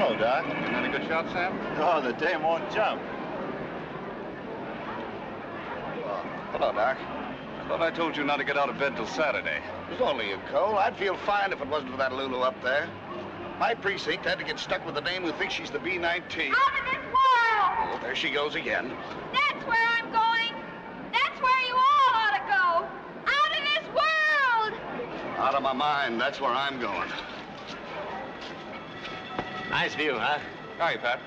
Hello, Doc. Getting any good shot, Sam? Oh, the dame won't jump. Hello, Doc. I thought I told you not to get out of bed till Saturday. It was only a cold. I'd feel fine if it wasn't for that Lulu up there. My precinct had to get stuck with a dame who thinks she's the B-19. Out of this world! Oh, there she goes again. That's where I'm going. That's where you all ought to go. Out of this world! Out of my mind. That's where I'm going. Nice view, huh? Hi, Pat.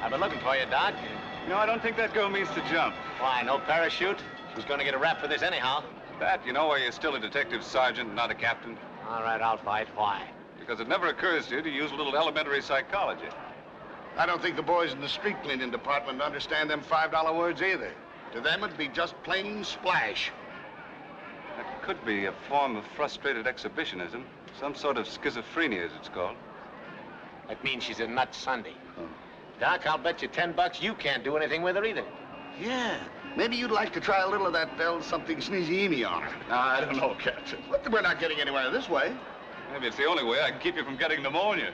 I've been looking for you, Doc. No, I don't think that girl means to jump. Why, no parachute? She was going to get a rap for this anyhow. Pat, you know why you're still a detective sergeant, not a captain? All right, I'll fight. Why? Because it never occurs to you to use a little elementary psychology. I don't think the boys in the street cleaning department understand them $5 words either. To them, it'd be just plain splash. That could be a form of frustrated exhibitionism. Some sort of schizophrenia, as it's called. That means she's a nut Sunday. Doc, I'll bet you $10 you can't do anything with her either. Yeah. Maybe you'd like to try a little of that something sneezy on her. I don't know, Captain. But we're not getting anywhere this way. Maybe it's the only way I can keep you from getting pneumonia.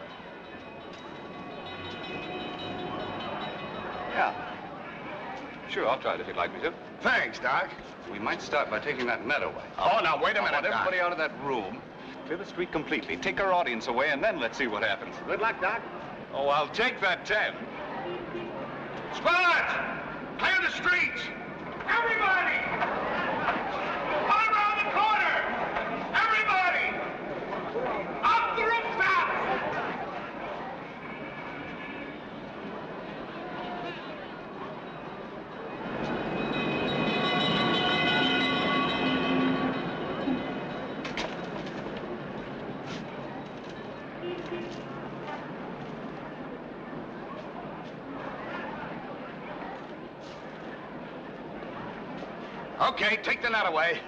Yeah. Sure, I'll try it if you'd like me to. Thanks, Doc. We might start by taking that net away. Oh, now, wait a I minute, want everybody Doc. out of that room. Clear the street completely. Take our audience away, and then let's see what happens. Good luck, Doc. Oh, I'll take that 10. Squad! Clear the streets! Everybody! All around the corner! Everybody! Up the rooftop! Okay, take the net away.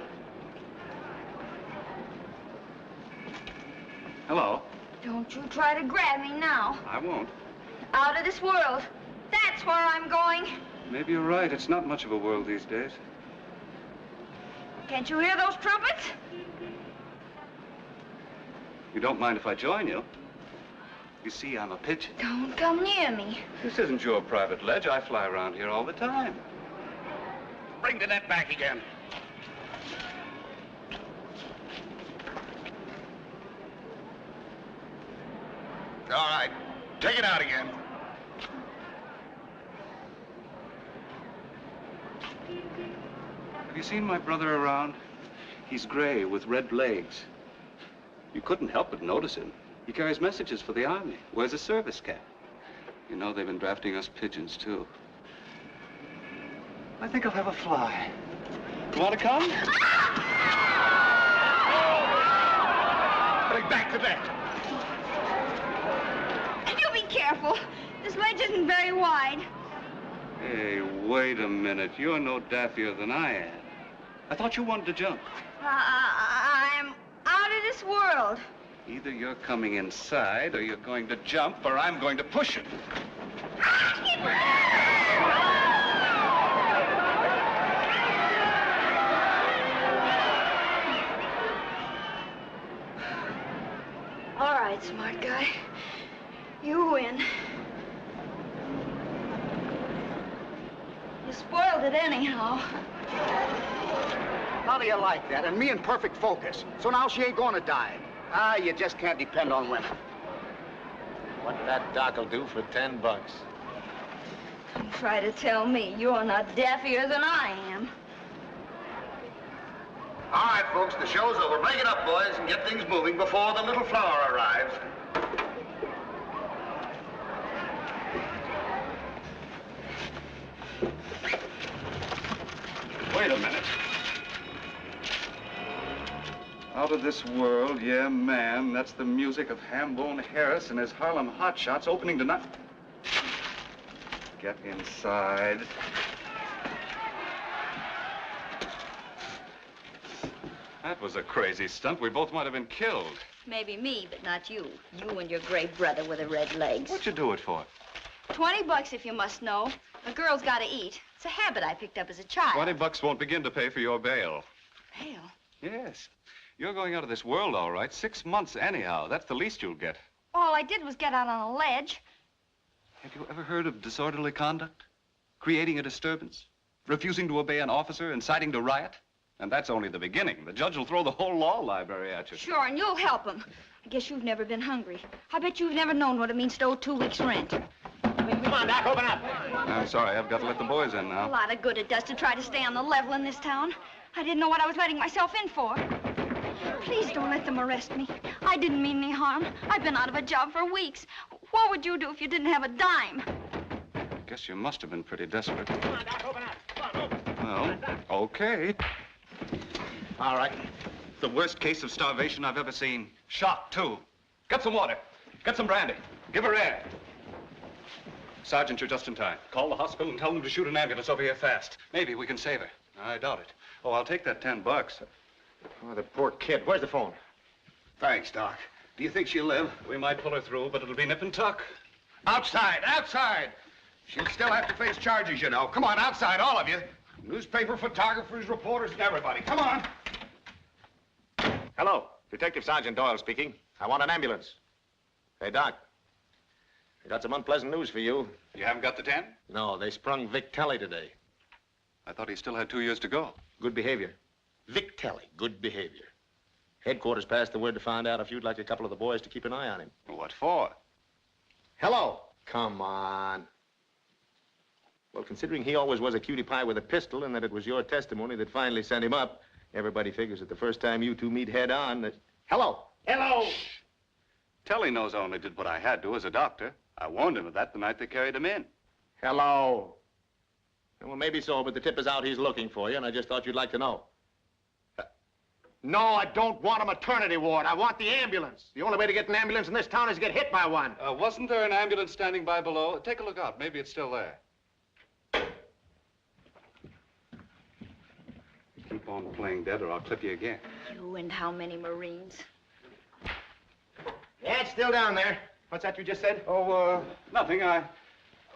Hello. Don't you try to grab me now. I won't. Out of this world. That's where I'm going. Maybe you're right. It's not much of a world these days. Can't you hear those trumpets? You don't mind if I join you? You see, I'm a pigeon. Don't come near me. This isn't your private ledge. I fly around here all the time. Bring the net back again. All right, take it out again. Have you seen my brother around? He's gray with red legs. You couldn't help but notice him. He carries messages for the army, wears a service cap. You know, they've been drafting us pigeons, too. I think I'll have a fly. You want to come? Bring back the net. You be careful. This ledge isn't very wide. Hey, wait a minute. You're no daffier than I am. I thought you wanted to jump. I'm out of this world. Either you're coming inside, or you're going to jump, or I'm going to push it. All right, smart guy. You win. You spoiled it anyhow. How do you like that? And me in perfect focus. So now she ain't going to die. Ah, you just can't depend on women. What that doc'll do for $10. Don't try to tell me you're not daffier than I am. All right, folks, the show's over. Break it up, boys, and get things moving before the little flower arrives. Wait a minute. Out of this world, yeah, ma'am. That's the music of Hambone Harris and his Harlem Hotshots opening tonight. Get inside. That was a crazy stunt. We both might have been killed. Maybe me, but not you. You and your gray brother with the red legs. What'd you do it for? $20 if you must know. A girl's got to eat. It's a habit I picked up as a child. $20 won't begin to pay for your bail. Bail? Yes. You're going out of this world, all right. 6 months anyhow. That's the least you'll get. All I did was get out on a ledge. Have you ever heard of disorderly conduct? Creating a disturbance? Refusing to obey an officer? Inciting to riot? And that's only the beginning. The judge will throw the whole law library at you. Sure, and you'll help him. I guess you've never been hungry. I bet you've never known what it means to owe 2 weeks' rent. Come on, Doc, open up. I'm sorry, I've got to let the boys in A now. lot of good it does to try to stay on the level in this town. I didn't know what I was letting myself in for. Please don't let them arrest me. I didn't mean any harm. I've been out of a job for weeks. What would you do if you didn't have a dime? I guess you must have been pretty desperate. Come on, Doc, open up. Come on, move. Well, okay. All right. The worst case of starvation I've ever seen. Shot, too. Get some water. Get some brandy. Give her air. Sergeant, you're just in time. Call the hospital and tell them to shoot an ambulance over here fast. Maybe we can save her. I doubt it. Oh, I'll take that $10. Oh, the poor kid. Where's the phone? Thanks, Doc. Do you think she'll live? We might pull her through, but it'll be nip and tuck. Outside, outside! She'll still have to face charges, you know. Come on, outside, all of you. Newspaper photographers, reporters, and everybody. Come on. Hello. Detective Sergeant Doyle speaking. I want an ambulance. Hey, Doc. I got some unpleasant news for you. You haven't got the 10? No, they sprung Vic Telly today. I thought he still had 2 years to go. Good behavior. Vic Telly, good behavior. Headquarters passed the word to find out if you'd like a couple of the boys to keep an eye on him. What for? Hello. Come on. Well, considering he always was a cutie pie with a pistol and that it was your testimony that finally sent him up, everybody figures that the first time you two meet head on that... Hello. Hello. Shh. Telly knows I only did what I had to as a doctor. I warned him of that the night they carried him in. Hello. Well, maybe so, but the tip is out. He's looking for you, and I just thought you'd like to know. No, I don't want a maternity ward. I want the ambulance. The only way to get an ambulance in this town is to get hit by one. Wasn't there an ambulance standing by below? Take a look out. Maybe it's still there. Keep on playing dead or I'll clip you again. You and how many Marines? Yeah, it's still down there. What's that you just said? Oh, nothing. I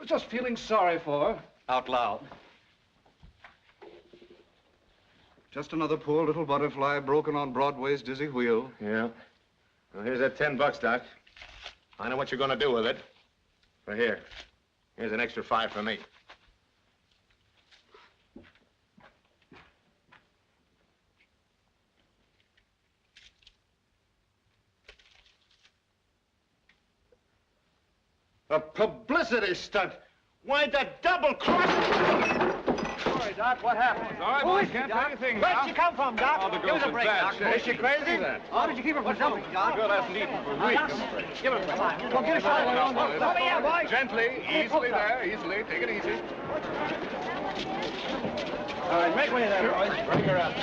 was just feeling sorry for her. Out loud. Just another poor little butterfly broken on Broadway's dizzy wheel. Yeah. Well, here's that $10, Doc. I know what you're going to do with it. For here. Here's an extra 5 for me. A publicity stunt. Why the double cross? Sorry, Doc, what happened? All right, boy, can't say anything Where'd now. she come from, Doc? Oh, the Give us girl's a in break, bad Doc. shape. Is she crazy? How did you keep her from jumping, Doc? The girl hasn't eaten for weeks. Give her a break. Well, get a shot. Over here, boys. Gently, easily there, easily. Take it easy. All right, make way there, boys. Bring her up.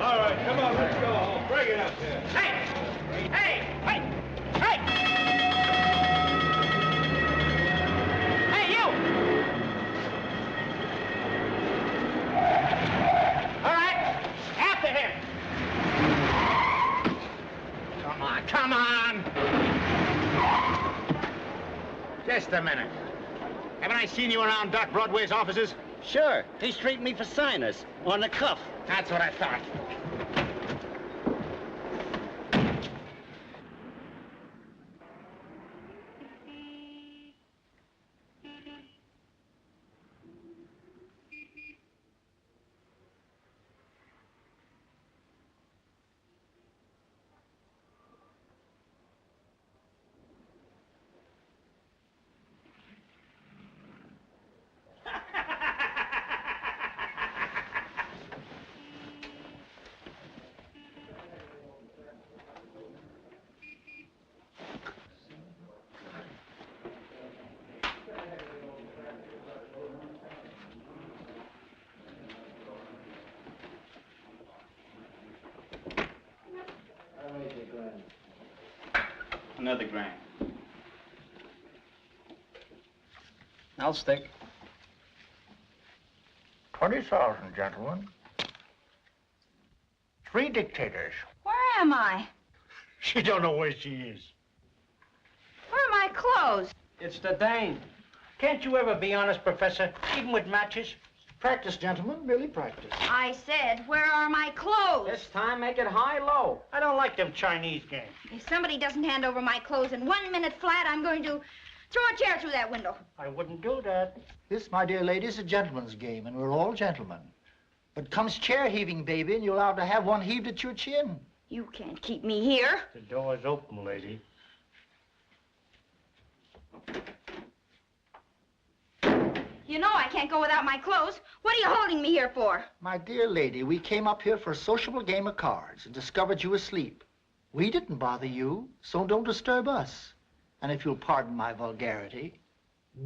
All right, come on, let's go. Bring it up there. Hey! Hey! Hey! Hey! Hey, you! All right, after him. Come on, come on! Just a minute. Haven't I seen you around Doc Broadway's offices? Sure. He's treating me for sinus on the cuff. That's what I thought. Another grand. I'll stick. 20,000, gentlemen. 3 dictators. Where am I? She don't know where she is. Where are my clothes? It's the Dane. Can't you ever be honest, Professor? Even with matches? Practice, gentlemen, merely practice. I said, where are my clothes? This time, make it high-low. I don't like them Chinese games. If somebody doesn't hand over my clothes in 1 minute flat, I'm going to... Throw a chair through that window. I wouldn't do that. This, my dear lady, is a gentleman's game, and we're all gentlemen. But comes chair heaving, baby, and you're allowed to have one heaved at your chin. You can't keep me here. The door's open, lady. You know I can't go without my clothes. What are you holding me here for? My dear lady, we came up here for a sociable game of cards and discovered you asleep. We didn't bother you, so don't disturb us. And if you'll pardon my vulgarity,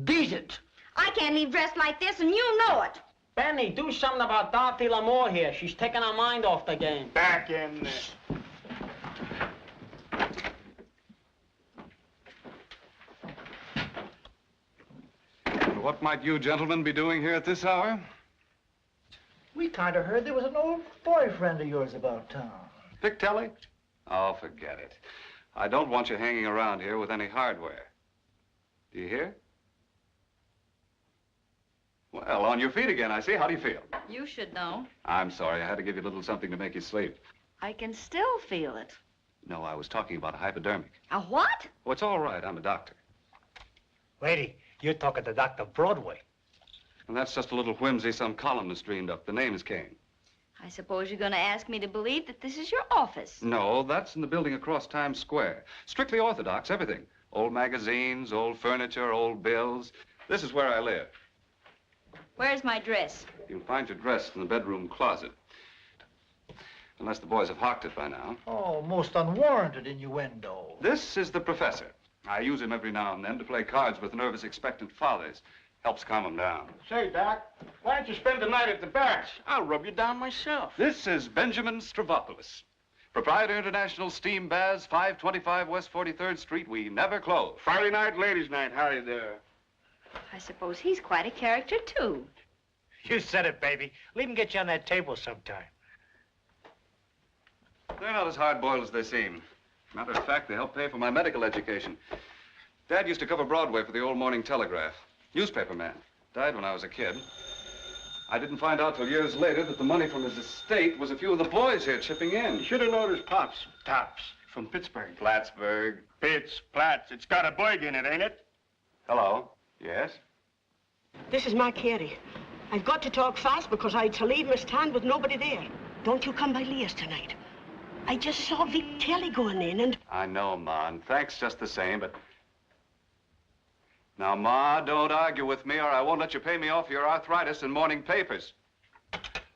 beat it. I can't leave dressed like this, and you know it. Benny, do something about Dorothy Lamour here. She's taking our mind off the game. Back in there. What might you gentlemen be doing here at this hour? We kind of heard there was an old boyfriend of yours about town. Vic Telly? Oh, forget it. I don't want you hanging around here with any hardware. Do you hear? Well, on your feet again, I see. How do you feel? You should know. I'm sorry. I had to give you a little something to make you sleep. I can still feel it. No, I was talking about a hypodermic. A what? Oh, it's all right. I'm a doctor. Lady, you're talking to Dr. Broadway. And that's just a little whimsy some columnist dreamed up. The name is Kane. I suppose you're going to ask me to believe that this is your office. No, that's in the building across Times Square. Strictly orthodox, everything. Old magazines, old furniture, old bills. This is where I live. Where's my dress? You'll find your dress in the bedroom closet. Unless the boys have hocked it by now. Oh, most unwarranted innuendo. This is the professor. I use him every now and then to play cards with nervous, expectant fathers. Helps calm them down. Say, Doc, why don't you spend the night at the barracks? I'll rub you down myself. This is Benjamin Stravopoulos. Proprietor International Steam Baths, 525 West 43rd Street. We never close. Friday night, ladies' night. Howdy there. I suppose he's quite a character, too. You said it, baby. Leave him get you on that table sometime. They're not as hard-boiled as they seem. Matter of fact, they help pay for my medical education. Dad used to cover Broadway for the old Morning Telegraph. Newspaper man. Died when I was a kid. I didn't find out till years later that the money from his estate was a few of the boys here chipping in. You should have noticed Pops. Tops. From Pittsburgh. Plattsburgh. Pitts, Platts. It's got a burg in it, ain't it? Hello. Yes? This is my Carey. I've got to talk fast because I had to leave my stand with nobody there. Don't you come by Leah's tonight. I just saw Vic Telly going in and... I know, Ma, and thanks just the same, but... Now, Ma, don't argue with me or I won't let you pay me off your arthritis and morning papers.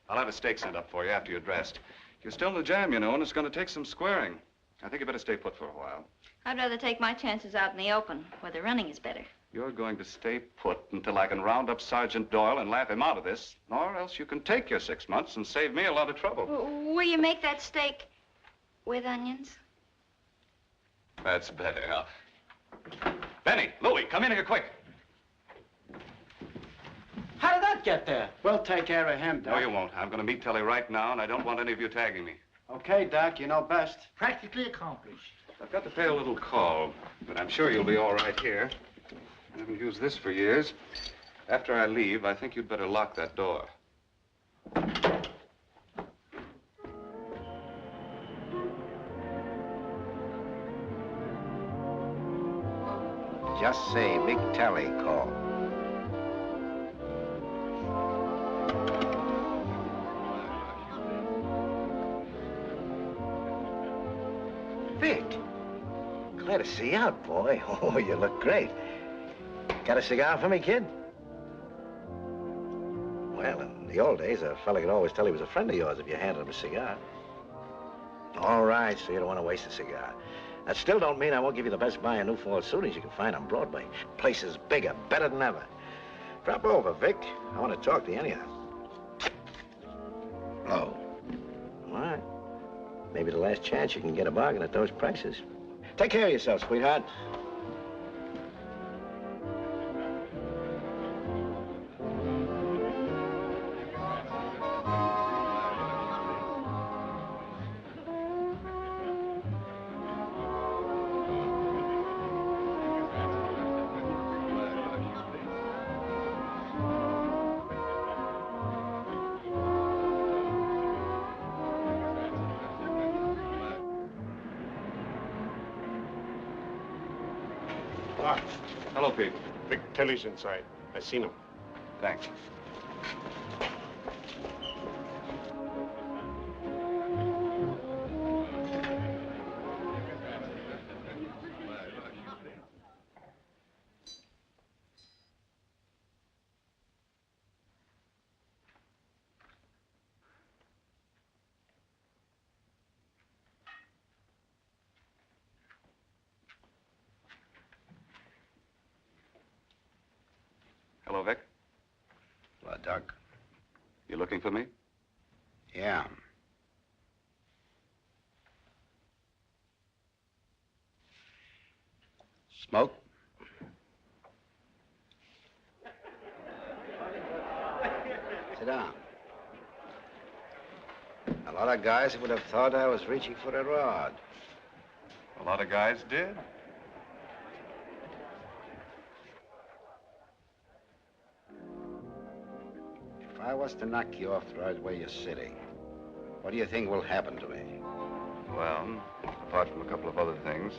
I'll have a steak sent up for you after you're dressed. You're still in the jam, you know, and it's going to take some squaring. I think you better stay put for a while. I'd rather take my chances out in the open, where the running is better. You're going to stay put until I can round up Sergeant Doyle and laugh him out of this, or else you can take your 6 months and save me a lot of trouble. Will you make that steak with onions? That's better, huh? Benny, Louie, come in here quick. How did that get there? We'll take care of him, Doc. No, you won't. I'm going to meet Telly right now, and I don't want any of you tagging me. Okay, Doc, you know best. Practically accomplished. I've got to pay a little call, but I'm sure you'll be all right here. I haven't used this for years. After I leave, I think you'd better lock that door. Just say Big Telly called. Vic, glad to see you out, boy. Oh, you look great. Got a cigar for me, kid? Well, in the old days, a fella could always tell he was a friend of yours if you handed him a cigar. All right, so you don't want to waste a cigar. That still don't mean I won't give you the best buy in New Falls suitings you can find on Broadway. Place is bigger, better than ever. Drop over, Vic. I want to talk to you anyhow. Oh. All right. Maybe the last chance you can get a bargain at those prices. Take care of yourself, sweetheart. Doc, Hello, Pete. Vic Kelly's inside. I seen him. Thanks. Hello, Vic. Hello, Doc. You looking for me? Yeah. Smoke? Sit down. A lot of guys would have thought I was reaching for a rod. A lot of guys did. If I was to knock you off right where you're sitting, what do you think will happen to me? Well, apart from a couple of other things,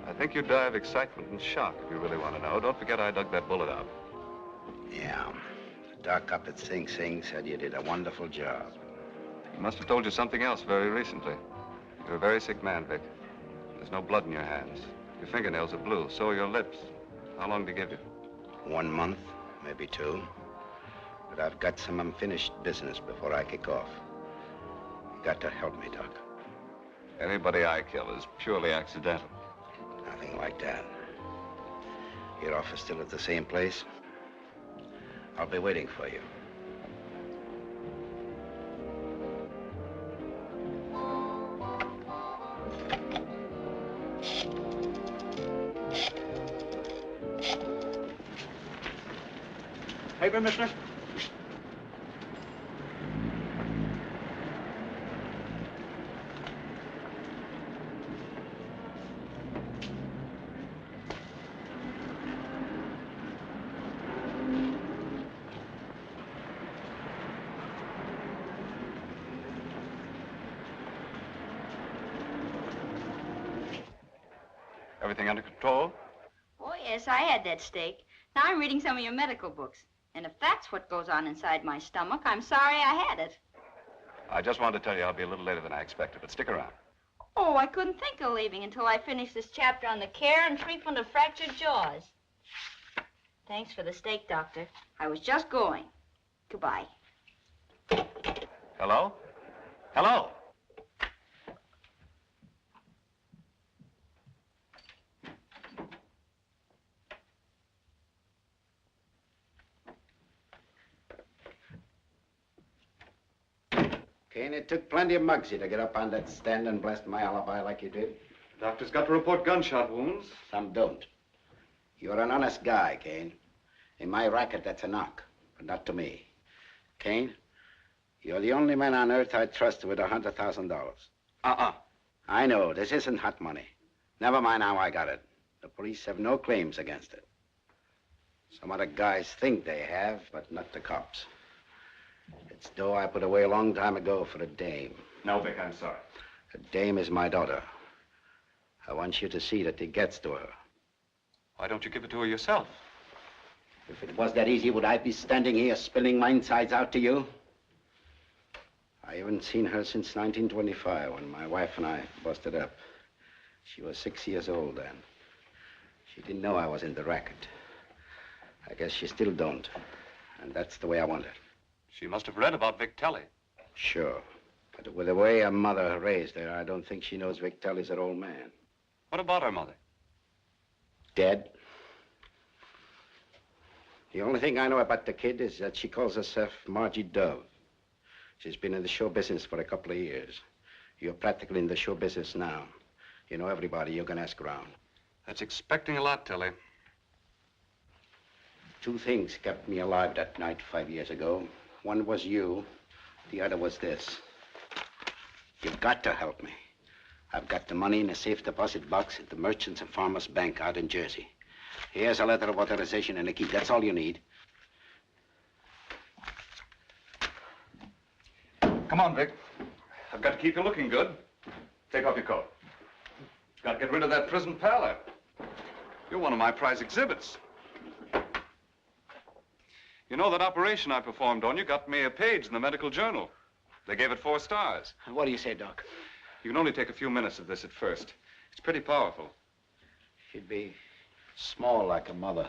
I think you'd die of excitement and shock if you really want to know. Don't forget I dug that bullet out. Yeah. The doc up at Sing Sing said you did a wonderful job. He must have told you something else very recently. You're a very sick man, Vic. There's no blood in your hands. Your fingernails are blue, so are your lips. How long to give you? 1 month, maybe 2. But I've got some unfinished business before I kick off. You got to help me, Doc. Anybody I kill is purely accidental. Nothing like that. Your office still at the same place? I'll be waiting for you. Paper, mister? Everything under control? Oh, yes, I had that steak. Now I'm reading some of your medical books. And if that's what goes on inside my stomach, I'm sorry I had it. I just wanted to tell you I'll be a little later than I expected, but stick around. Oh, I couldn't think of leaving until I finished this chapter on the care and treatment of fractured jaws. Thanks for the steak, Doctor. I was just going. Goodbye. Hello? Hello? Kane, it took plenty of Muggsy to get up on that stand and blast my alibi like you did. The doctor's got to report gunshot wounds. Some don't. You're an honest guy, Kane. In my racket, that's a knock, but not to me. Kane, you're the only man on earth I trust with $100,000. I know, this isn't hot money. Never mind how I got it. The police have no claims against it. Some other guys think they have, but not the cops. It's dough I put away a long time ago for a dame. No, Vic, I'm sorry. A dame is my daughter. I want you to see that it gets to her. Why don't you give it to her yourself? If it was that easy, would I be standing here spilling my insides out to you? I haven't seen her since 1925, when my wife and I busted up. She was 6 years old then. She didn't know I was in the racket. I guess she still don't. And that's the way I want it. She must have read about Vic Telly. Sure. But with the way her mother raised her, I don't think she knows Vic Telly's her old man. What about her mother? Dead. The only thing I know about the kid is that she calls herself Margie Dove. She's been in the show business for a couple of years. You're practically in the show business now. You know everybody you can ask around. That's expecting a lot, Telly. 2 things kept me alive that night 5 years ago. One was you, the other was this. You've got to help me. I've got the money in a safe deposit box at the Merchants and Farmers Bank out in Jersey. Here's a letter of authorization and a key. That's all you need. Come on, Vic. I've got to keep you looking good. Take off your coat. Got to get rid of that prison pallor. You're one of my prize exhibits. You know that operation I performed on you got me a page in the medical journal. They gave it 4 stars. What do you say, Doc? You can only take a few minutes of this at first. It's pretty powerful. She'd be small like a mother,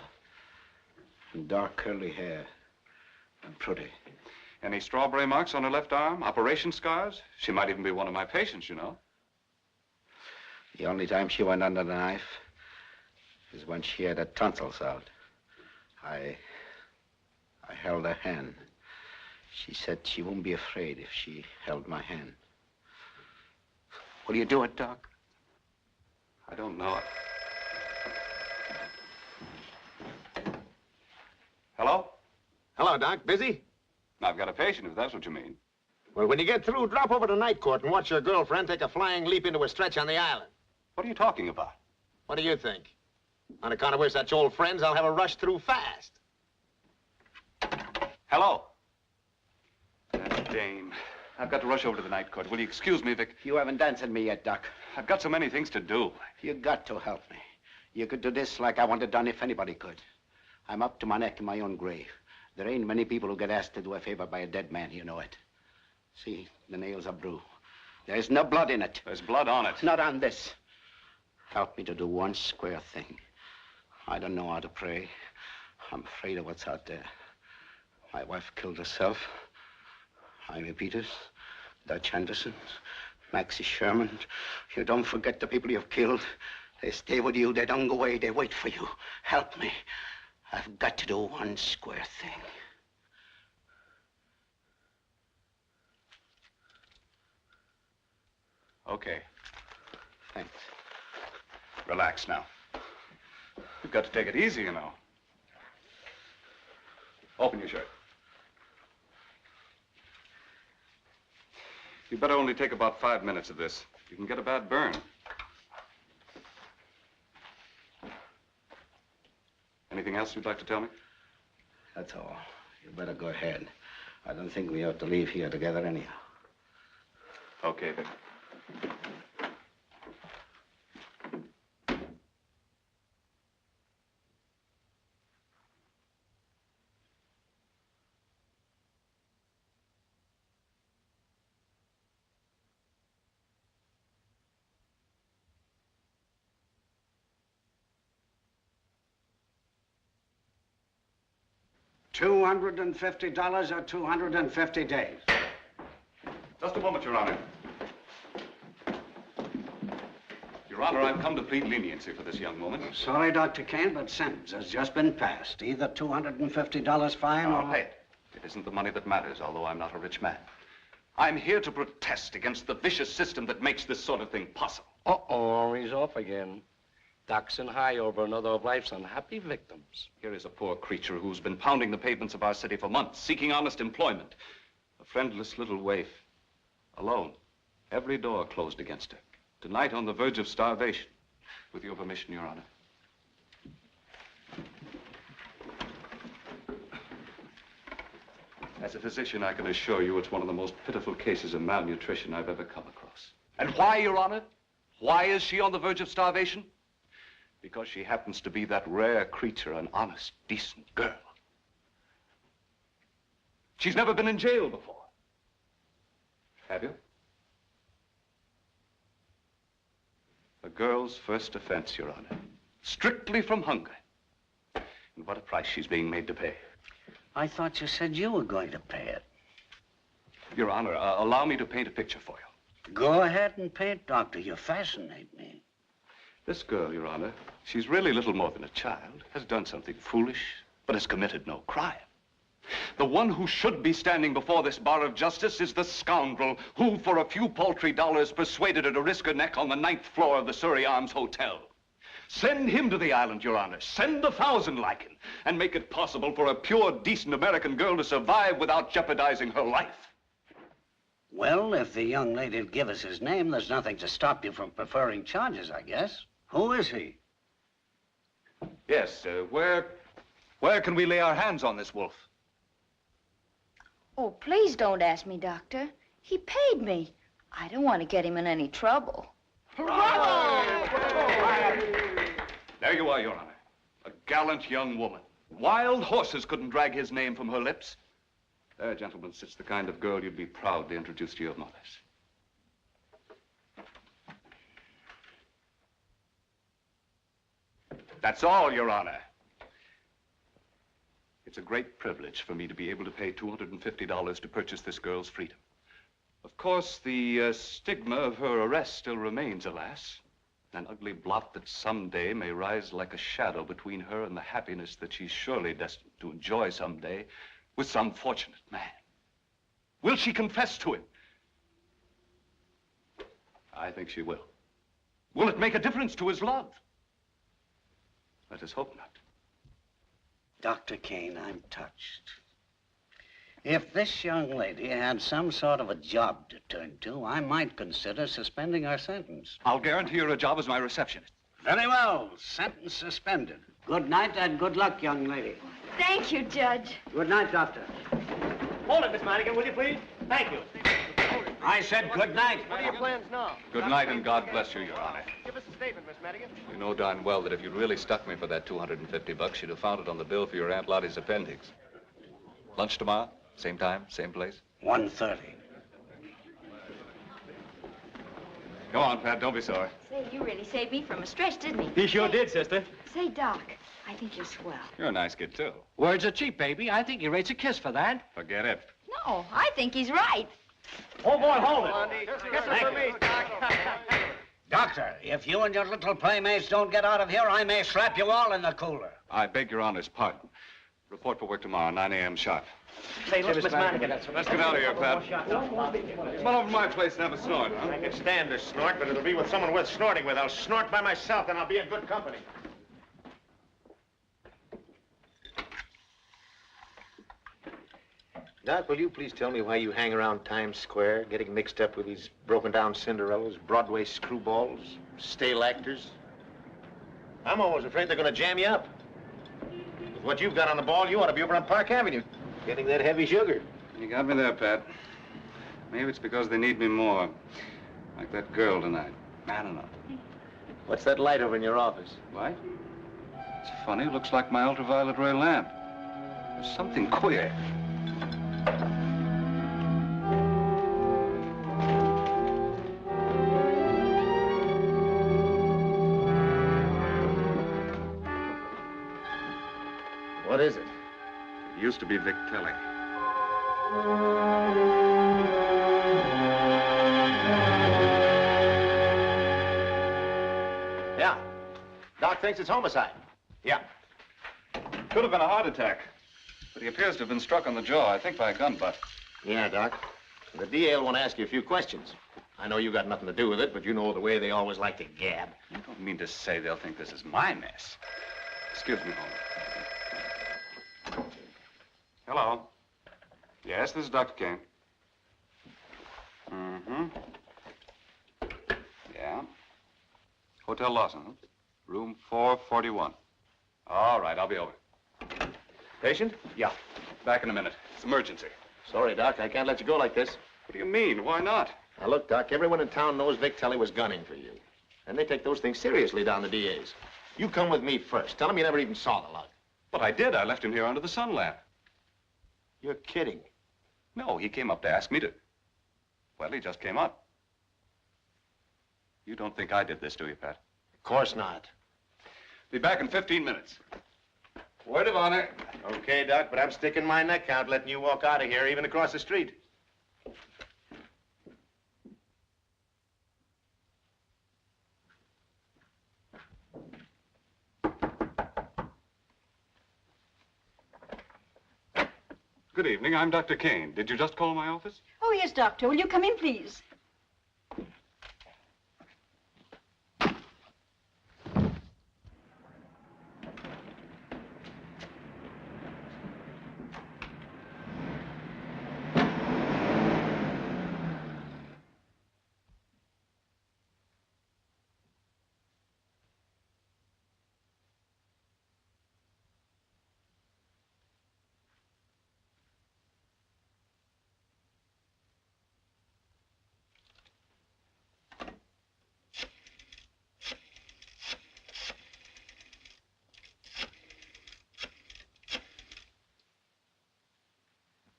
and dark curly hair, and pretty. Any strawberry marks on her left arm? Operation scars? She might even be one of my patients, you know. The only time she went under the knife is when she had her tonsils out. I held her hand. She said she wouldn't be afraid if she held my hand. Will you do it, Doc? I don't know it. Hello? Hello, Doc. Busy? I've got a patient, if that's what you mean. Well, when you get through, drop over to night court and watch your girlfriend take a flying leap into a stretch on the island. What are you talking about? What do you think? On account of we're such old friends, I'll have her rush through fast. Hello? Dame. I've got to rush over to the night court. Will you excuse me, Vic? You haven't answered me yet, Doc. I've got so many things to do. You got to help me. You could do this like I want it done if anybody could. I'm up to my neck in my own grave. There ain't many people who get asked to do a favor by a dead man, you know it. See, the nails are blue. There's no blood in it. There's blood on it. Not on this. Help me to do one square thing. I don't know how to pray. I'm afraid of what's out there. My wife killed herself. Ivy Peters, Dutch Henderson, Maxie Sherman. You don't forget the people you've killed. They stay with you. They don't go away. They wait for you. Help me. I've got to do one square thing. Okay. Thanks. Relax now. You've got to take it easy, you know. Open your shirt. You better only take about 5 minutes of this. You can get a bad burn. Anything else you'd like to tell me? That's all. You better go ahead. I don't think we ought to leave here together anyhow. Okay, Vic. $250 or 250 days. Just a moment, Your Honor. Your Honor, I've come to plead leniency for this young woman. Sorry, Dr. Kane, but sentence has just been passed. Either $250 fine or... I'll pay it. It isn't the money that matters, although I'm not a rich man. I'm here to protest against the vicious system that makes this sort of thing possible. Uh-oh, he's off again. Ducking high over another of life's unhappy victims. Here is a poor creature who's been pounding the pavements of our city for months, seeking honest employment. A friendless little waif, alone. Every door closed against her. Tonight on the verge of starvation. With your permission, Your Honor. As a physician, I can assure you it's one of the most pitiful cases of malnutrition I've ever come across. And why, Your Honor? Why is she on the verge of starvation? Because she happens to be that rare creature, an honest, decent girl. She's never been in jail before. Have you? A girl's first offense, Your Honor. Strictly from hunger. And what a price she's being made to pay. I thought you said you were going to pay it. Your Honor, allow me to paint a picture for you. Go ahead and paint, Doctor. You fascinate me. This girl, Your Honor, she's really little more than a child, has done something foolish, but has committed no crime. The one who should be standing before this bar of justice is the scoundrel who, for a few paltry dollars, persuaded her to risk her neck on the 9th floor of the Surrey Arms Hotel. Send him to the island, Your Honor. Send 1,000 like him, and make it possible for a pure, decent American girl to survive without jeopardizing her life. Well, if the young lady'll give us his name, there's nothing to stop you from preferring charges, I guess. Who is he? Yes, where can we lay our hands on this wolf? Oh, please don't ask me, Doctor. He paid me. I don't want to get him in any trouble. There you are, Your Honor. gallant young woman. Wild horses couldn't drag his name from her lips. There, gentlemen, sits the kind of girl you'd be proud to introduce to your mothers. That's all, Your Honor. It's a great privilege for me to be able to pay $250 to purchase this girl's freedom. Of course, the stigma of her arrest still remains, alas. An ugly blot that someday may rise like a shadow between her and the happiness that she's surely destined to enjoy someday with some fortunate man. Will she confess to him? I think she will. Will it make a difference to his love? Let us hope not. Dr. Kane, I'm touched. If this young lady had some sort of a job to turn to, I might consider suspending her sentence. I'll guarantee her a job as my receptionist. Very well. Sentence suspended. Good night and good luck, young lady. Thank you, Judge. Good night, Doctor. Hold it, Miss Madigan, will you please? Thank you. I said good night. What are your plans now? Good night and God bless you, Your Honor. Give us a statement, Miss Madigan. You know darn well that if you'd really stuck me for that $250, you'd have found it on the bill for your Aunt Lottie's appendix. Lunch tomorrow? Same time, same place? 1:30. Go on, Pat, don't be sorry. Say, you really saved me from a stretch, didn't he? He sure did, sister. Say, Doc, I think you're swell. You're a nice kid, too. Words are cheap, baby. I think he rates a kiss for that. Forget it. No, I think he's right. Oh, boy, hold it. Kiss it for me. Doctor, if you and your little playmates don't get out of here, I may slap you all in the cooler. I beg Your Honor's pardon. Report for work tomorrow, 9 a.m. sharp. Say, look, Miss Madigan. Let's get out of here, Pat. Come on over to my place and have a snort, huh? I can stand a snort, but it'll be with someone worth snorting with. I'll snort by myself, and I'll be in good company. Doc, will you please tell me why you hang around Times Square, getting mixed up with these broken-down Cinderellas, Broadway screwballs, stale actors? I'm always afraid they're going to jam you up. With what you've got on the ball, you ought to be over on Park Avenue, getting that heavy sugar. You got me there, Pat. Maybe it's because they need me more. Like that girl tonight. I don't know. What's that light over in your office? Light? It's funny. It looks like my ultraviolet ray lamp. There's something queer. What is it? It used to be Vic Telly. Yeah. Doc thinks it's homicide. Yeah. Could have been a heart attack. But he appears to have been struck on the jaw, I think by a gun butt. Yeah, Doc. The DA will want to ask you a few questions. I know you got nothing to do with it, but you know the way they always like to gab. You don't mean to say they'll think this is my mess. Excuse me, Holmes. Hello. Yes, this is Dr. Kane. Mm-hmm. Yeah. Hotel Lawson, huh? Room 441. All right, I'll be over. Patient? Yeah. Back in a minute. It's emergency. Sorry, Doc. I can't let you go like this. What do you mean? Why not? Now, look, Doc, everyone in town knows Vic Telly was gunning for you. And they take those things seriously down the DA's. You come with me first. Tell them you never even saw the lug. But I did. I left him here under the sun lamp. You're kidding. No, he came up to ask me to. Well, he just came up. You don't think I did this, do you, Pat? Of course not. Be back in 15 minutes. Word of honor. Okay, Doc, but I'm sticking my neck out letting you walk out of here, even across the street. Good evening. I'm Dr. Kane. Did you just call my office? Oh, yes, Doctor. Will you come in, please?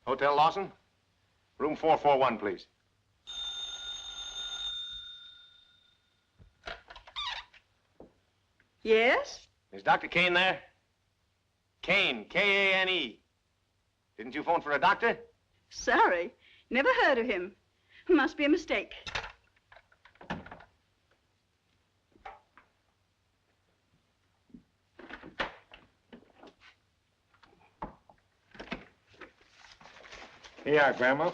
Hotel Lawson? Room 441, please. Yes? Is Dr. Kane there? Kane, K-A-N-E. Didn't you phone for a doctor? Sorry. Never heard of him. Must be a mistake. Here you are, Grandma.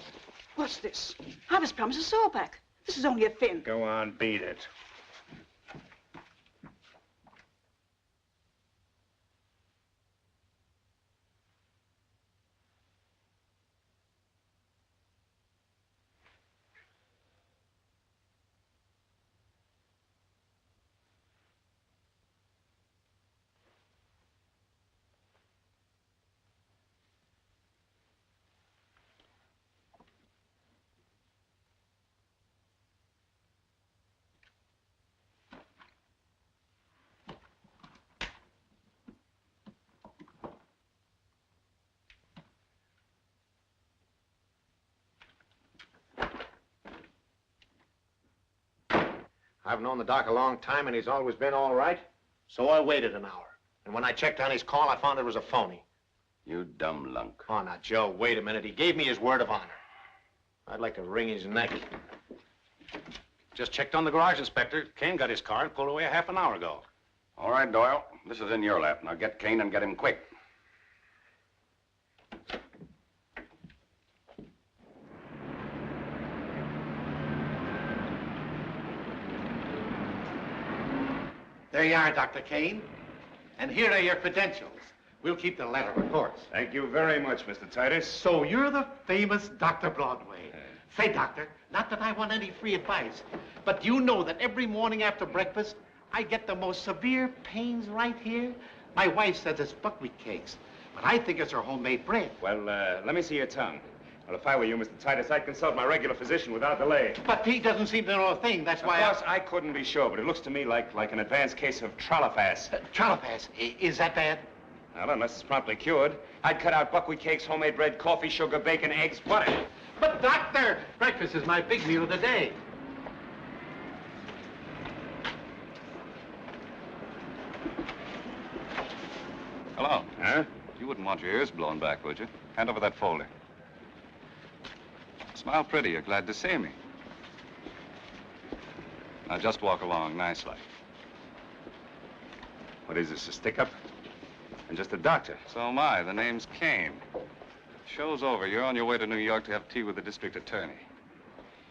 What's this? I was promised a sawback. This is only a fin. Go on, beat it. I've known the doc a long time, and he's always been all right. So I waited an hour. And when I checked on his call, I found it was a phony. You dumb lunk. Oh, now, Joe, wait a minute. He gave me his word of honor. I'd like to wring his neck. Just checked on the garage, Inspector. Kane got his car and pulled away a half an hour ago. All right, Doyle. This is in your lap. Now get Kane and get him quick. There you are, Dr. Kane. And here are your credentials. We'll keep the letter, of course. Thank you very much, Mr. Titus. So you're the famous Dr. Broadway. Say, doctor, not that I want any free advice, but you know that every morning after breakfast, I get the most severe pains right here? My wife says it's buckwheat cakes, but I think it's her homemade bread. Well, let me see your tongue. Well, if I were you, Mr. Titus, I'd consult my regular physician without delay. But he doesn't seem to know a thing. That's why Of course, I couldn't be sure, but it looks to me like an advanced case of trollopas. Trollopas? Is that bad? Well, unless it's promptly cured, I'd cut out buckwheat cakes, homemade bread, coffee, sugar, bacon, eggs, butter. But, doctor, breakfast is my big meal of the day. Hello. Huh? You wouldn't want your ears blown back, would you? Hand over that folder. Smile pretty. You're glad to see me. Now, just walk along nicely. What is this, a stick-up? I'm just a doctor. So am I. The name's Kane. Show's over. You're on your way to New York to have tea with the district attorney.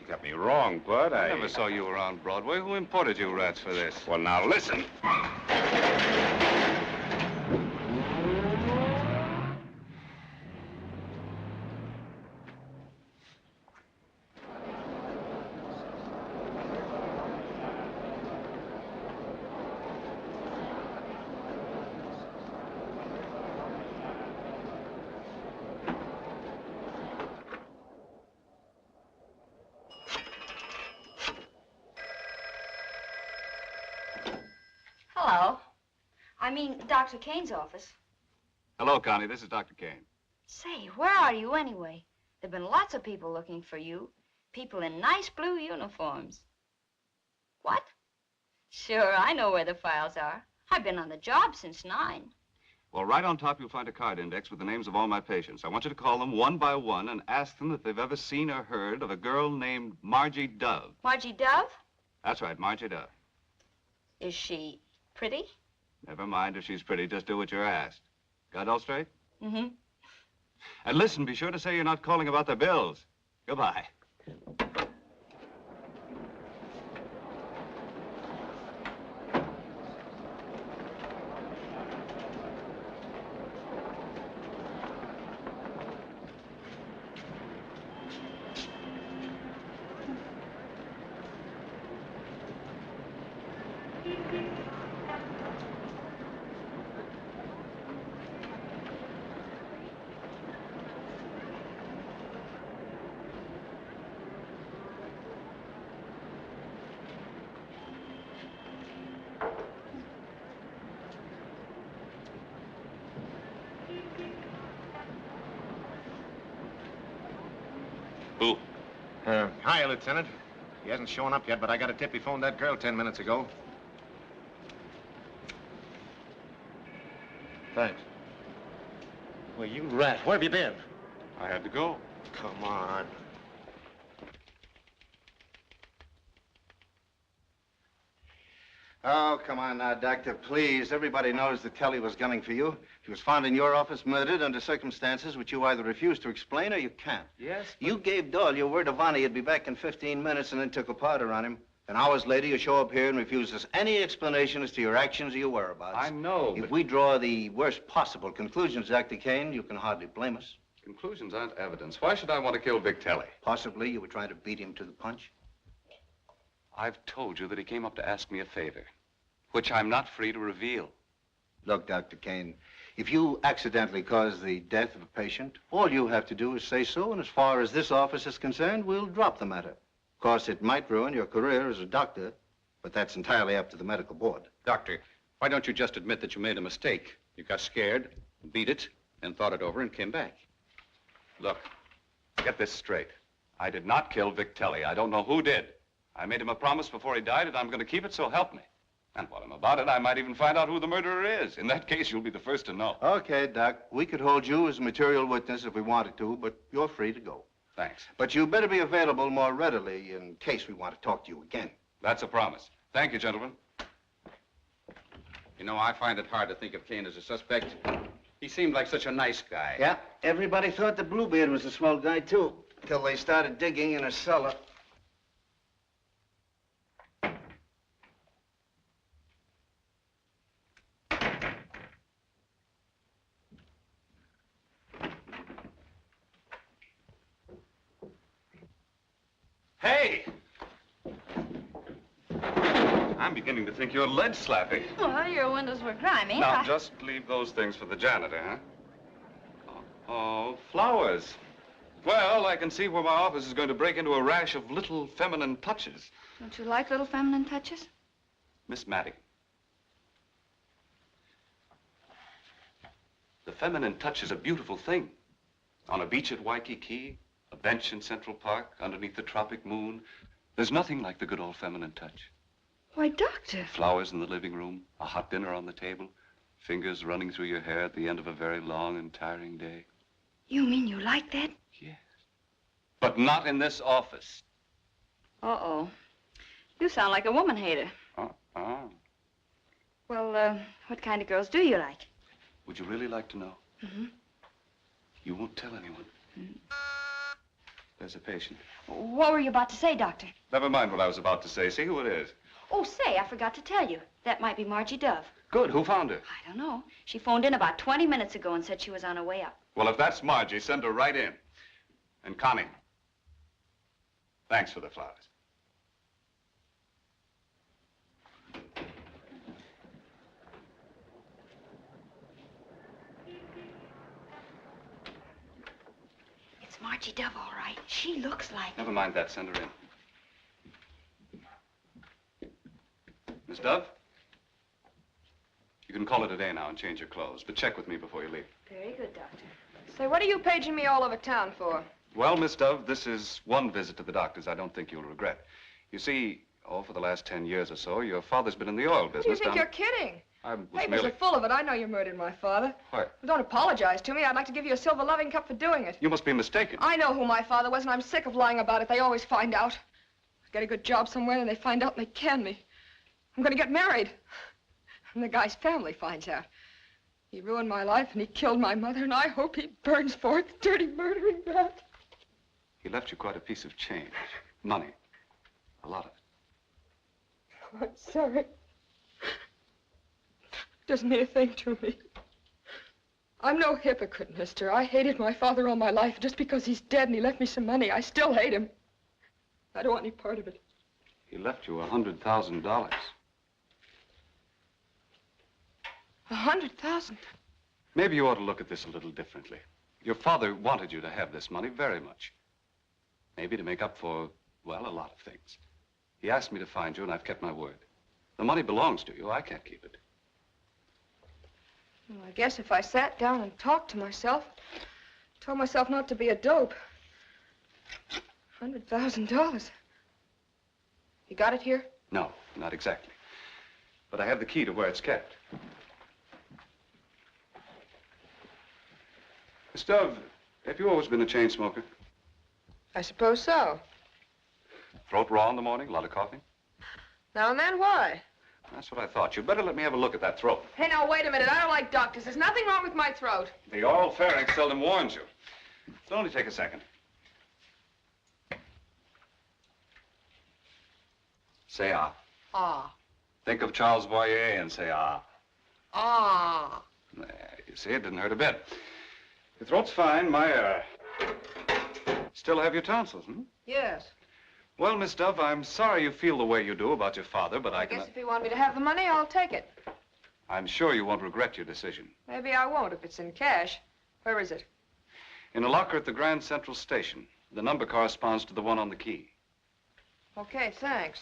You got me wrong, Bud. I never saw you around Broadway. Who imported you rats for this? Well, now, listen. Hello. I mean, Dr. Kane's office. Hello, Connie. This is Dr. Kane. Say, where are you anyway? There've been lots of people looking for you. People in nice blue uniforms. What? Sure, I know where the files are. I've been on the job since 9. Well, right on top, you'll find a card index with the names of all my patients. I want you to call them one by one and ask them if they've ever seen or heard of a girl named Margie Dove. Margie Dove? That's right, Margie Dove. Is she pretty? Never mind if she's pretty. Just do what you're asked. Got it all straight? Mm-hmm. And listen, be sure to say you're not calling about the bills. Goodbye. Who? Hi, Lieutenant. He hasn't shown up yet, but I got a tip he phoned that girl 10 minutes ago. Thanks. Well, you rat. Where have you been? I had to go. Come on. Oh, come on now, Doctor, please. Everybody knows that Kelly was gunning for you. She was found in your office murdered under circumstances which you either refuse to explain or you can't. Yes? You gave Doyle your word of honor you'd be back in 15 minutes and then took a powder on him. And hours later, you show up here and refuse us any explanation as to your actions or your whereabouts. I know, If but we draw the worst possible conclusions, Dr. Kane, you can hardly blame us. conclusions aren't evidence. Why should I want to kill Vic Telly? Possibly you were trying to beat him to the punch. I've told you that he came up to ask me a favor, which I'm not free to reveal. Look, Dr. Kane, if you accidentally cause the death of a patient, all you have to do is say so, and as far as this office is concerned, we'll drop the matter. Of course, it might ruin your career as a doctor, but that's entirely up to the medical board. Doctor, why don't you just admit that you made a mistake? You got scared, beat it, and thought it over and came back. Look, get this straight. I did not kill Vic Telly. I don't know who did. I made him a promise before he died, and I'm going to keep it, so help me. And while I'm about it, I might even find out who the murderer is. In that case, you'll be the first to know. Okay, Doc. We could hold you as a material witness if we wanted to, but you're free to go. Thanks. But you better be available more readily in case we want to talk to you again. That's a promise. Thank you, gentlemen. You know, I find it hard to think of Kane as a suspect. He seemed like such a nice guy. Yeah, everybody thought the Bluebeard was a swell guy, too, till they started digging in a cellar. Hey! I'm beginning to think you're lead slapping. Well, your windows were grimy. Now, just leave those things for the janitor, huh? Oh, flowers. Well, I can see where my office is going to break into a rash of little feminine touches. Don't you like little feminine touches? Miss Maddie. The feminine touch is a beautiful thing. On a beach at Waikiki, a bench in Central Park, underneath the tropic moon, there's nothing like the good old feminine touch. Why, Doctor. Flowers in the living room, a hot dinner on the table, fingers running through your hair at the end of a very long and tiring day. You mean you like that? Yes. But not in this office. Uh-oh. You sound like a woman hater. Uh-uh. Well, what kind of girls do you like? Would you really like to know? Mm-hmm. You won't tell anyone. There's a patient. What were you about to say, Doctor? Never mind what I was about to say. See who it is. Oh, say, I forgot to tell you. That might be Margie Dove. Good. Who found her? I don't know. She phoned in about 20 minutes ago and said she was on her way up. Well, if that's Margie, send her right in. And Connie, thanks for the flowers. It's Margie Dove, all right. She looks like... Never mind that. Send her in. Miss Dove? You can call it a day now and change your clothes, but check with me before you leave. Very good, Doctor. Say, what are you paging me all over town for? Well, Miss Dove, this is one visit to the doctor's I don't think you'll regret. You see, for the last 10 years or so, your father's been in the oil business. You think you're kidding? I was Papers merely... are full of it. I know you murdered my father. What? Well, don't apologize to me. I'd like to give you a silver loving cup for doing it. You must be mistaken. I know who my father was, and I'm sick of lying about it. They always find out. I get a good job somewhere, and they find out and they can me. I'm going to get married. And the guy's family finds out. He ruined my life, and he killed my mother, and I hope he burns for it, the dirty murdering rat. He left you quite a piece of change. Money. A lot of it. Oh, I'm sorry. It doesn't mean a thing to me. I'm no hypocrite, mister. I hated my father all my life. Just because he's dead and he left me some money, I still hate him. I don't want any part of it. He left you $100,000. $100,000? Maybe you ought to look at this a little differently. Your father wanted you to have this money very much. Maybe to make up for, well, a lot of things. He asked me to find you, and I've kept my word. The money belongs to you. I can't keep it. Well, I guess if I sat down and talked to myself, told myself not to be a dope, $100,000. You got it here? No, not exactly. But I have the key to where it's kept. Miss Dove, have you always been a chain smoker? I suppose so. Throat raw in the morning, a lot of coughing? Now and then, why? That's what I thought. You'd better let me have a look at that throat. Hey, now, wait a minute. I don't like doctors. There's nothing wrong with my throat. The oral pharynx seldom warns you. It'll only take a second. Say ah. Ah. Think of Charles Boyer and say ah. Ah. There, you see, it didn't hurt a bit. Your throat's fine. Still have your tonsils, hmm? Yes. Well, Miss Dove, I'm sorry you feel the way you do about your father, but I guess if you want me to have the money, I'll take it. I'm sure you won't regret your decision. Maybe I won't if it's in cash. Where is it? In a locker at the Grand Central Station. The number corresponds to the one on the key. Okay, thanks.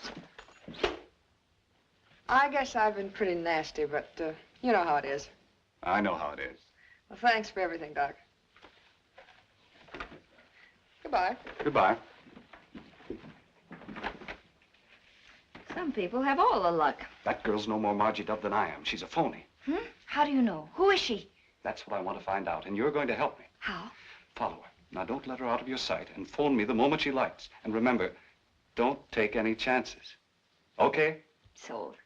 I guess I've been pretty nasty, but you know how it is. I know how it is. Well, thanks for everything, Doc. Goodbye. Goodbye. Some people have all the luck. That girl's no more Margie Dove than I am. She's a phony. How do you know? Who is she? That's what I want to find out, and you're going to help me. How? Follow her. Now, don't let her out of your sight, and phone me the moment she lights. And remember, don't take any chances. Okay? Sold.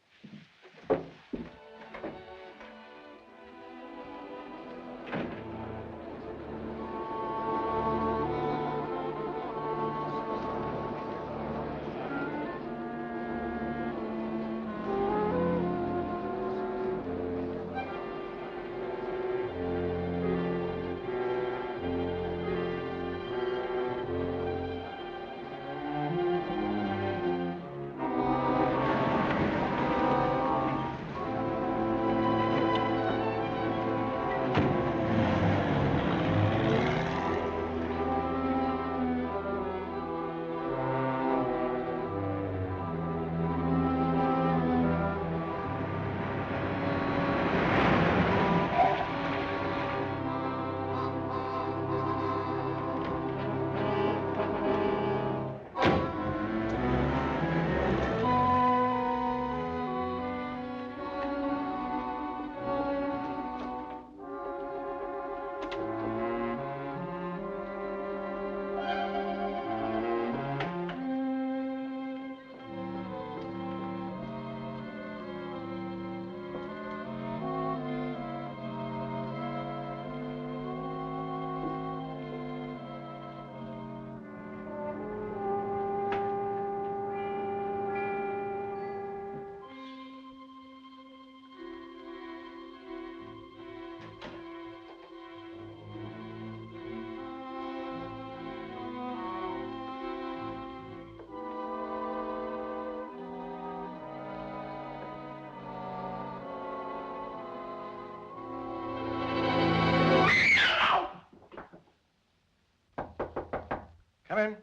Come in.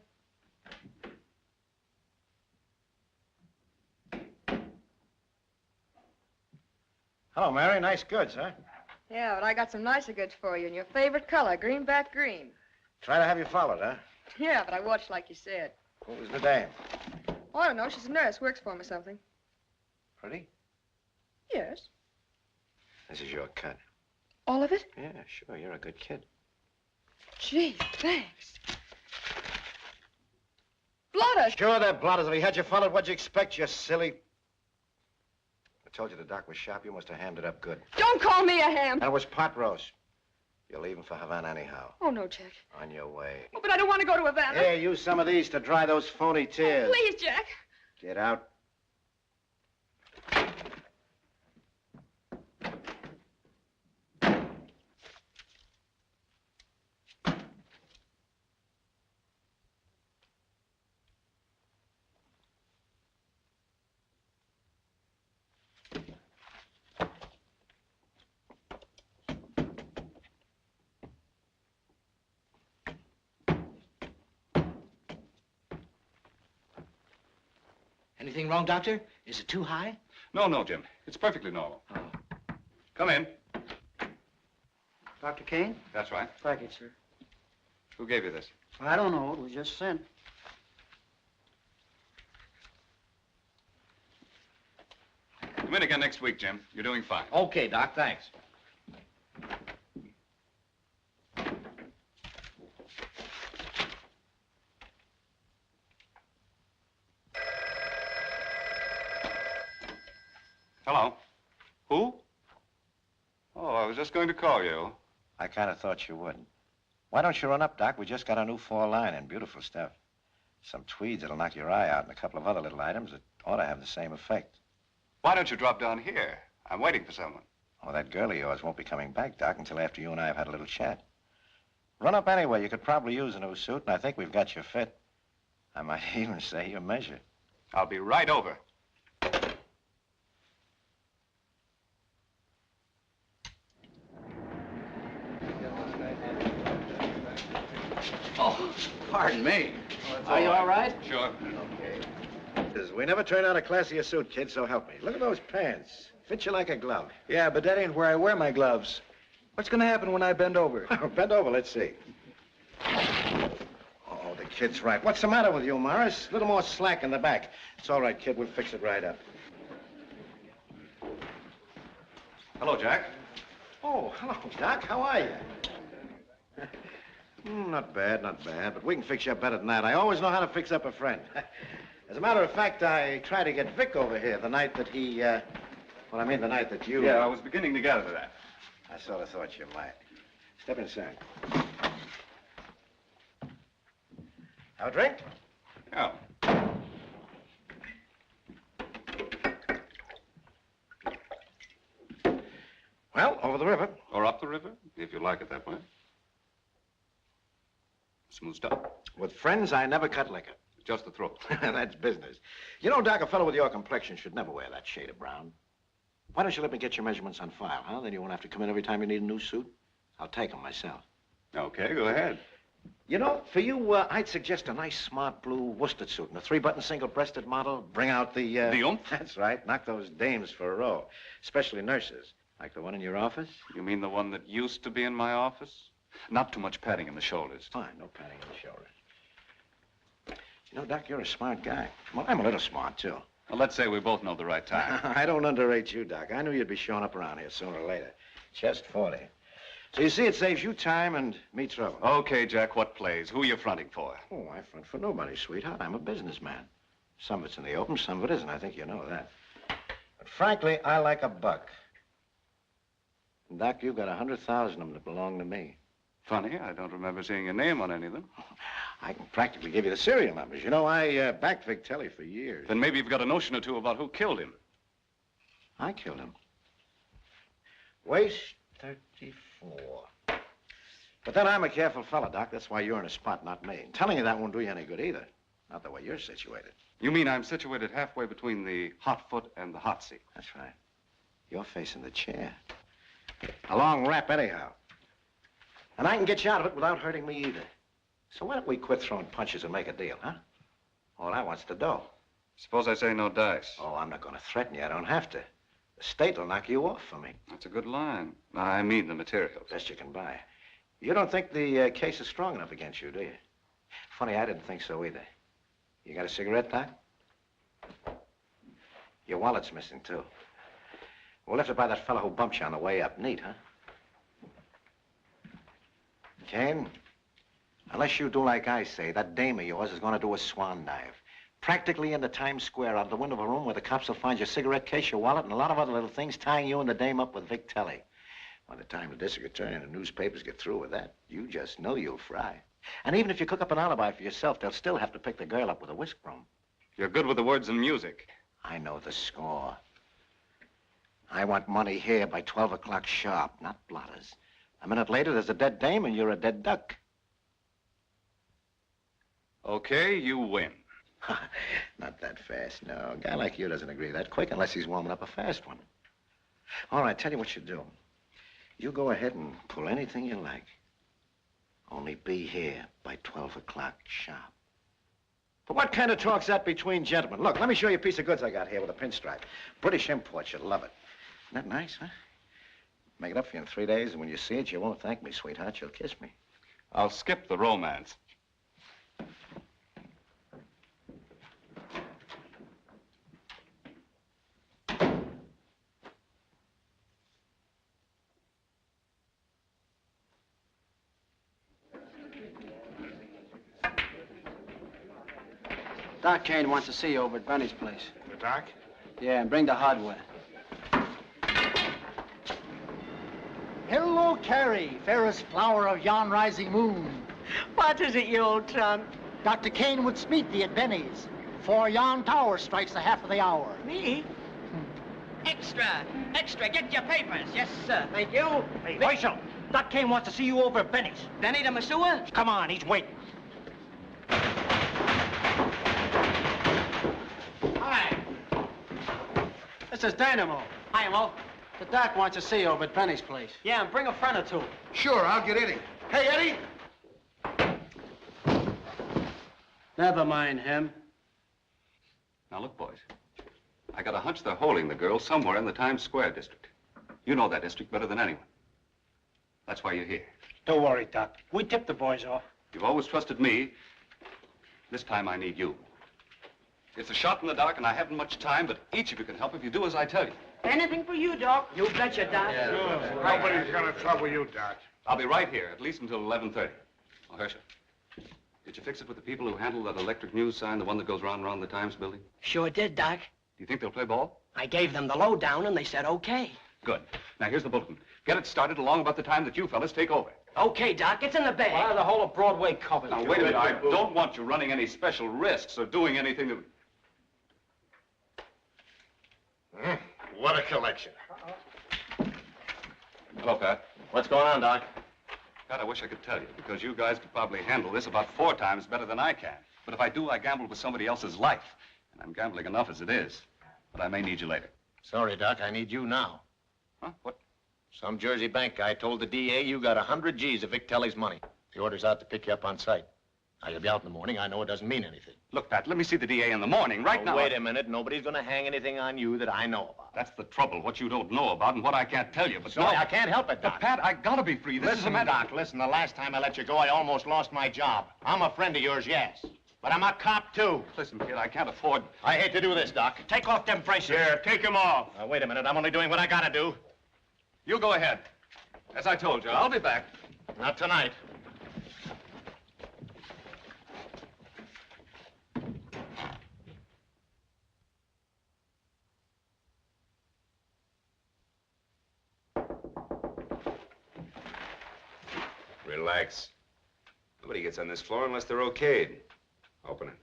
Hello, Mary. Nice goods, huh? Yeah, but I got some nicer goods for you in your favorite color, greenback green. Try to have you followed, huh? Yeah, but I watched like you said. What was the dame? Oh, I don't know. She's a nurse. Works for me or something. Pretty? Yes. This is your cut. All of it? Yeah, sure. You're a good kid. Gee, thanks. Blooders! Sure, they're blooders. If he had you followed, what'd you expect, you silly? I told you the doc was sharp. You must have hammed it up good. Don't call me a ham. And it was pot roast. You're leaving for Havana anyhow. Oh, no, Jack. On your way. Oh, but I don't want to go to Havana. Here, use some of these to dry those phony tears. Oh, please, Jack. Get out. Anything wrong, Doctor? Is it too high? No, no, Jim. It's perfectly normal. Oh. Come in. Dr. Kane? That's right. Package, sir. Who gave you this? I don't know. It was just sent. Come in again next week, Jim. You're doing fine. Okay, Doc, thanks. Hello. Who? Oh, I was just going to call you. I kind of thought you would. Why don't you run up, Doc? We just got a new fall line and beautiful stuff. Some tweeds that'll knock your eye out and a couple of other little items that ought to have the same effect. Why don't you drop down here? I'm waiting for someone. Oh, that girl of yours won't be coming back, Doc, until after you and I have had a little chat. Run up anyway. You could probably use a new suit, and I think we've got your fit. I might even say your measure. I'll be right over. Oh, pardon me. Are you all right? Sure. Okay. We never turn out a classier suit, kid, so help me. Look at those pants. Fit you like a glove. Yeah, but that ain't where I wear my gloves. What's gonna happen when I bend over? Bend over, let's see. Oh, the kid's right. What's the matter with you, Morris? A little more slack in the back. It's all right, kid. We'll fix it right up. Hello, Jack. Oh, hello, Doc. How are you? Not bad, not bad. But we can fix you up better than that. I always know how to fix up a friend. As a matter of fact, I tried to get Vic over here the night that he, the night that you... Yeah, I was beginning to gather that. I sort of thought you might. Step inside. Have a drink? Yeah. Well, over the river. Or up the river, if you like it that way. Smooth stuff. With friends, I never cut liquor. Just the throat. That's business. You know, Doc, a fellow with your complexion should never wear that shade of brown. Why don't you let me get your measurements on file, huh? Then you won't have to come in every time you need a new suit. I'll take them myself. Okay, go ahead. You know, for you, I'd suggest a nice, smart blue worsted suit and a 3-button single-breasted model. Bring out the... The oomph? That's right. Knock those dames for a row. Especially nurses. Like the one in your office? You mean the one that used to be in my office? Not too much padding in the shoulders. Fine, no padding in the shoulders. You know, Doc, you're a smart guy. Well, I'm a little smart, too. Well, let's say we both know the right time. I don't underrate you, Doc. I knew you'd be showing up around here sooner or later. Just 40. So you see, it saves you time and me trouble. Okay, Jack, what plays? Who are you fronting for? Oh, I front for nobody, sweetheart. I'm a businessman. Some of it's in the open, some of it isn't. I think you know that. But frankly, I like a buck. And Doc, you've got 100,000 of them that belong to me. Funny, I don't remember seeing your name on any of them. I can practically give you the serial numbers. You know, I backed Vic Telly for years. Then maybe you've got a notion or two about who killed him. I killed him. Waist 34. But then I'm a careful fella, Doc. That's why you're in a spot, not me. And telling you that won't do you any good either. Not the way you're situated. You mean I'm situated halfway between the hot foot and the hot seat? That's right. You're facing the chair. A long rap anyhow. And I can get you out of it without hurting me either. So why don't we quit throwing punches and make a deal, huh? All I want's the dough. Suppose I say no dice. Oh, I'm not going to threaten you. I don't have to. The state will knock you off for me. That's a good line. I mean the materials. Best you can buy. You don't think the case is strong enough against you, do you? Funny, I didn't think so either. You got a cigarette, Doc? Your wallet's missing, too. We'll have to buy that fellow who bumped you on the way up. Neat, huh? Kane, unless you do like I say, that dame of yours is going to do a swan dive. Practically into Times Square, out of the window of a room where the cops will find your cigarette case, your wallet, and a lot of other little things, tying you and the dame up with Vic Telly. By the time the district attorney and the newspapers get through with that, you just know you'll fry. And even if you cook up an alibi for yourself, they'll still have to pick the girl up with a whisk broom. You're good with the words and music. I know the score. I want money here by 12 o'clock sharp, not blotters. A minute later, there's a dead dame and you're a dead duck. Okay, you win. Not that fast, no. A guy like you doesn't agree that quick unless he's warming up a fast one. All right, tell you what you do. You go ahead and pull anything you like. Only be here by 12 o'clock sharp. But what kind of talk's that between gentlemen? Look, let me show you a piece of goods I got here with a pinstripe. British import, you'll love it. Isn't that nice, huh? Make it up for you in 3 days, and when you see it, you won't thank me, sweetheart. You'll kiss me. I'll skip the romance. Doc Kane wants to see you over at Benny's place. The doc? Yeah, and bring the hardware. Hello, Carey, fairest flower of yon rising moon. What is it, you old trump? Dr. Kane would meet thee at Benny's, for yon tower strikes the half of the hour. Me? Extra! Extra! Get your papers! Yes, sir. Thank you. Hey, Herschel, Doc Kane wants to see you over at Benny's. Benny the masseur? Come on, he's waiting. Hi. This is Dynamo. Hi, Mo. The doc wants to see you over at Benny's place. Yeah, and bring a friend or two. Sure, I'll get Eddie. Hey, Eddie! Never mind him. Now, look, boys. I got a hunch they're holding the girl somewhere in the Times Square district. You know that district better than anyone. That's why you're here. Don't worry, Doc. We tipped the boys off. You've always trusted me. This time I need you. It's a shot in the dark, and I haven't much time, but each of you can help if you do as I tell you. Anything for you, Doc. You betcha, Doc. Sure. Nobody's gonna trouble you, Doc. I'll be right here, at least until 11:30. Oh, Herschel, did you fix it with the people who handle that electric news sign, the one that goes round and round the Times building? Sure did, Doc. Do you think they'll play ball? I gave them the lowdown, and they said okay. Good. Now, here's the bulletin. Get it started along about the time that you fellas take over. Okay, Doc. It's in the bag. Well, the whole of Broadway covered. Now, wait a minute. I don't want you running any special risks or doing anything that... What a collection. Hello, Pat. What's going on, Doc? Pat, I wish I could tell you, because you guys could probably handle this about 4 times better than I can. But if I do, I gamble with somebody else's life. And I'm gambling enough as it is. But I may need you later. Sorry, Doc, I need you now. Huh? What? Some Jersey bank guy told the DA you got 100 G's of Vic Telly's money. The order's out to pick you up on sight. Now, you'll be out in the morning. I know it doesn't mean anything. Look, Pat, let me see the DA in the morning, right now. Wait a minute. Nobody's going to hang anything on you that I know about. That's the trouble, what you don't know about and what I can't tell you. But Sorry, no, I can't help it, Doc. But, Pat, I gotta be free. This is a matter... Doc, listen, the last time I let you go, I almost lost my job. I'm a friend of yours, yes. But I'm a cop, too. Listen, kid, I can't afford... I hate to do this, Doc. Take off them braces. Yeah, take him off. Now, wait a minute. I'm only doing what I gotta do. You go ahead. As I told you, I'll be back. Not tonight. Relax. Nobody gets on this floor unless they're okayed. Open it.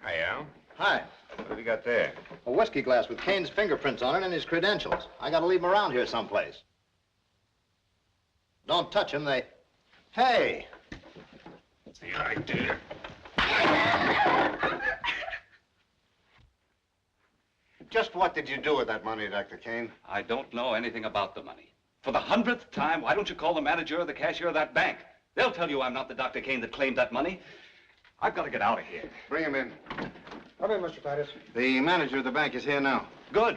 Hi, Al. Hi. What have you got there? A whiskey glass with Kane's fingerprints on it and his credentials. I gotta leave them around here someplace. Don't touch them, they... Hey! What's the idea? Just what did you do with that money, Dr. Kane? I don't know anything about the money. For the 100th time, why don't you call the manager or the cashier of that bank? They'll tell you I'm not the Dr. Kane that claimed that money. I've got to get out of here. Bring him in. Come in, Mr. Titus. The manager of the bank is here now. Good.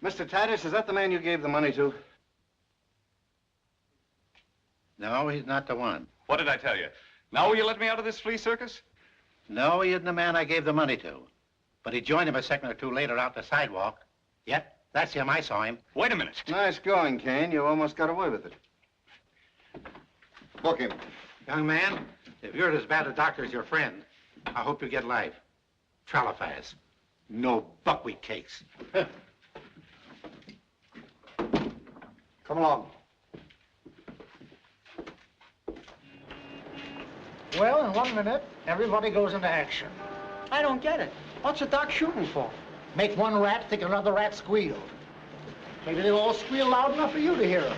Mr. Titus, is that the man you gave the money to? No, he's not the one. What did I tell you? Now will you let me out of this flea circus? No, he isn't the man I gave the money to. But he joined him a second or two later out the sidewalk. Yep, that's him. I saw him. Wait a minute. Nice going, Kane. You almost got away with it. Book him. Young man, if you're as bad a doctor as your friend, I hope you get life. Tralafaz. No buckwheat cakes. Come along. Well, in 1 minute, everybody goes into action. I don't get it. What's the doc shooting for? Make one rat think another rat squealed. Maybe they'll all squeal loud enough for you to hear them.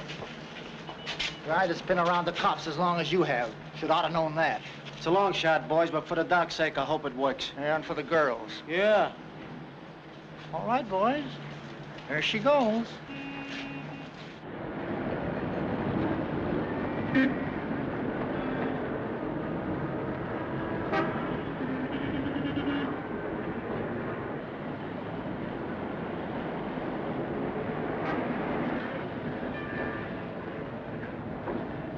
The guy that's been around the cops as long as you have should ought to known that. It's a long shot, boys, but for the doc's sake, I hope it works. And for the girls. Yeah. All right, boys. There she goes.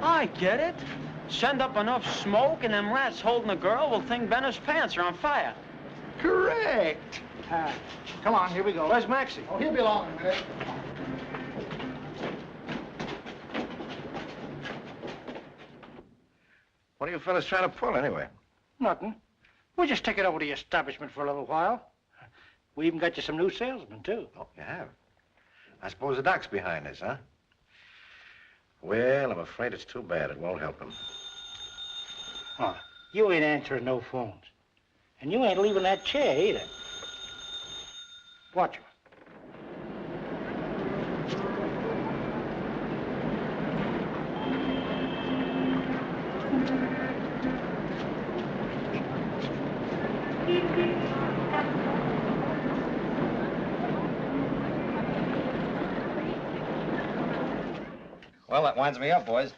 I get it. Send up enough smoke and them rats holding the girl will think Benner's pants are on fire. Correct. Come on, here we go. Where's Maxie? Oh, he'll be along in a minute. What are you fellas trying to pull, anyway? Nothing. We'll just take it over to the establishment for a little while. We even got you some new salesmen, too. Oh, you have? I suppose the doc's behind this, huh? Well, I'm afraid it's too bad. It won't help him. Oh, you ain't answering no phones. And you ain't leaving that chair either. Watch him. Well, that winds me up, boys.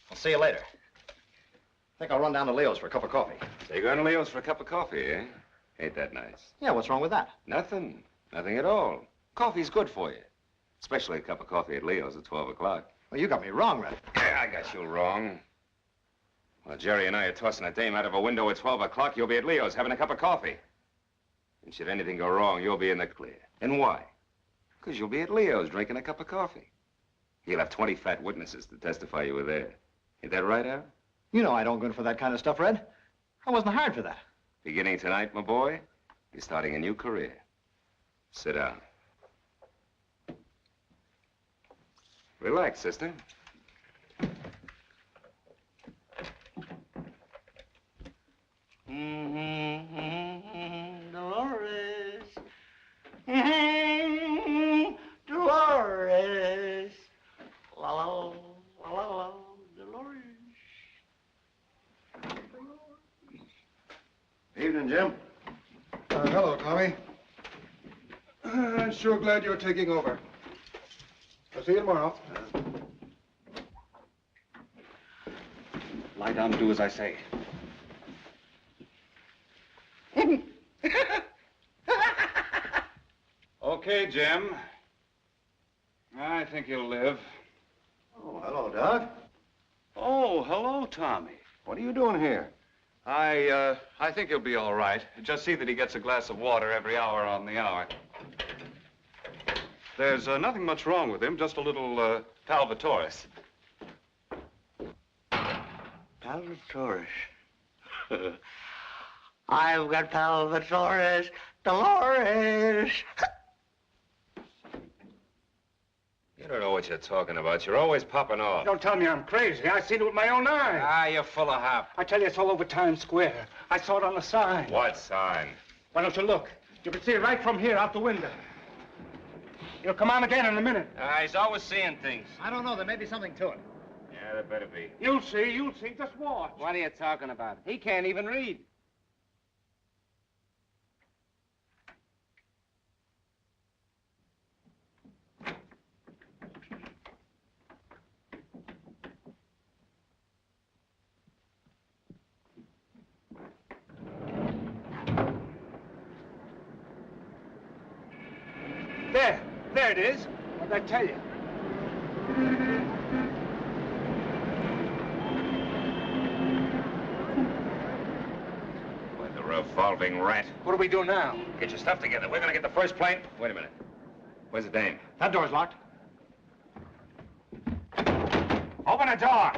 I'll see you later. I think I'll run down to Leo's for a cup of coffee. So you're going to Leo's for a cup of coffee, eh? Ain't that nice? Yeah, what's wrong with that? Nothing. Nothing at all. Coffee's good for you. Especially a cup of coffee at Leo's at 12 o'clock. Well, you got me wrong, Red. Yeah, I got you wrong. While Jerry and I are tossing a dame out of a window at 12 o'clock, you'll be at Leo's having a cup of coffee. And should anything go wrong, you'll be in the clear. And why? Because you'll be at Leo's drinking a cup of coffee. You'll have 20 fat witnesses to testify you were there. Ain't that right, Al? You know I don't go in for that kind of stuff, Red. I wasn't hired for that. Beginning tonight, my boy, you're starting a new career. Sit down. Relax, sister. Dolores. Dolores. La la la la la. Dolores. Evening, Jim. Hello, Tommy. I'm sure glad you're taking over. I'll see you tomorrow. Lie down and do as I say. Okay, Jim. I think you'll live. Oh, hello, Doc. Oh, hello, Tommy. What are you doing here? I think he'll be all right. Just see that he gets a glass of water every hour on the hour. There's nothing much wrong with him, just a little palvatoris. Palvatoris. I've got palvatoris. Dolores. You don't know what you're talking about. You're always popping off. Don't tell me I'm crazy. I seen it with my own eyes. Ah, you're full of hop. I tell you, it's all over Times Square. I saw it on the sign. What sign? Why don't you look? You can see it right from here out the window. You'll come on again in a minute. He's always seeing things. I don't know. There may be something to it. Yeah, there better be. You'll see. You'll see. Just watch. What are you talking about? He can't even read. There it is. What did I tell you? Why, the revolving rat. What do we do now? Get your stuff together. We're gonna get the first plane. Wait a minute. Where's the dame? That door's locked. Open the door.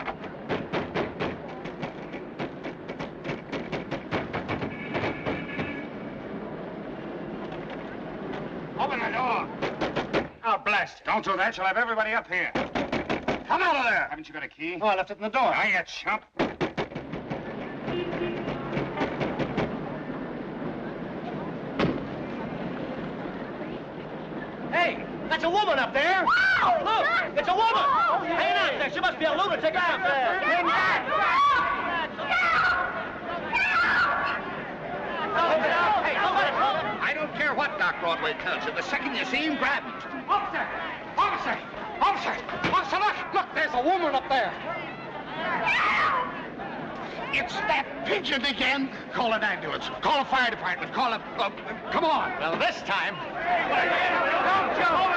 Open the door. Oh, blast it. Don't do that. You'll have everybody up here. Come out of there. Haven't you got a key? Oh, I left it in the door. Now, you chump. Hey, that's a woman up there. Look, it's a woman. Hang on there. She must be a lunatic up there. I don't care what Doc Broadway tells you. The second you see him, grab him. Officer! Officer! Officer! Officer, look! There's a woman up there. It's that pigeon again. Call an ambulance. Call a fire department. Call a... come on. Well, this time... Don't jump!